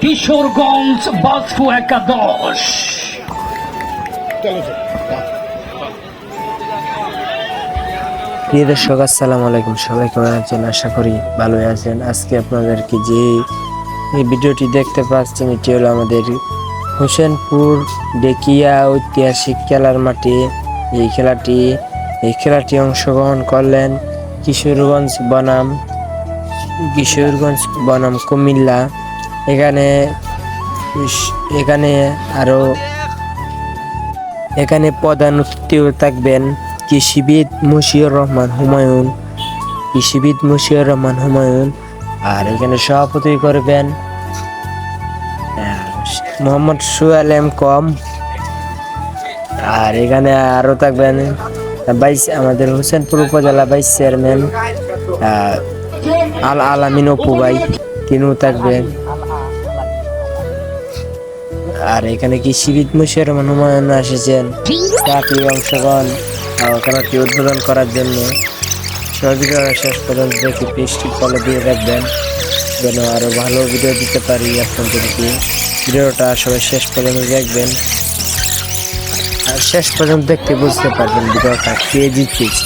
কিশোরগঞ্জ বাসফু একাদশ। প্রিয় দর্শক, আসসালামু আলাইকুম। সবাই কেমন আছেন? আশা করি ভালোই আছেন। আজকে আপনাদেরকে যে এই ভিডিওটি দেখতে পাচ্ছেন, এটি হলো আমাদের হোসেনপুর ডেকিয়া ঐতিহাসিক খেলার মাঠে। এই খেলাটি অংশগ্রহণ করলেন কিশোরগঞ্জ বনাম কুমিল্লা। এখানে প্রধান অতিথি থাকবেন কৃষিবিদ মুশিউর রহমান হুমায়ুন। আর এখানে সভাপতি করবেন মোহাম্মদ সোহেল এম কম। আর এখানে আরো থাকবেন আমাদের হোসেনপুর উপজেলা ভাইস চেয়ারম্যান আল আলামিন অপু ভাই, তিনিও থাকবেন। আর এখানে কৃষিবিদ মুশিউর রহমান হুমায়ুন এসেছেন চাকরি অংশগ্রহণ খেলাটি উদ্বোধন করার জন্য। সহযোগিতা শেষ পর্যন্ত দেখি পেজটি ফলো দিয়ে রাখবেন, যেন আরো ভালো ভিডিও দিতে পারি আপনাদেরকে। ভিডিওটা সবাই শেষ পর্যন্ত দেখবেন, আর শেষ পর্যন্ত দেখতে বুঝতে পারবেন ভিডিওটা কে জিতেছে।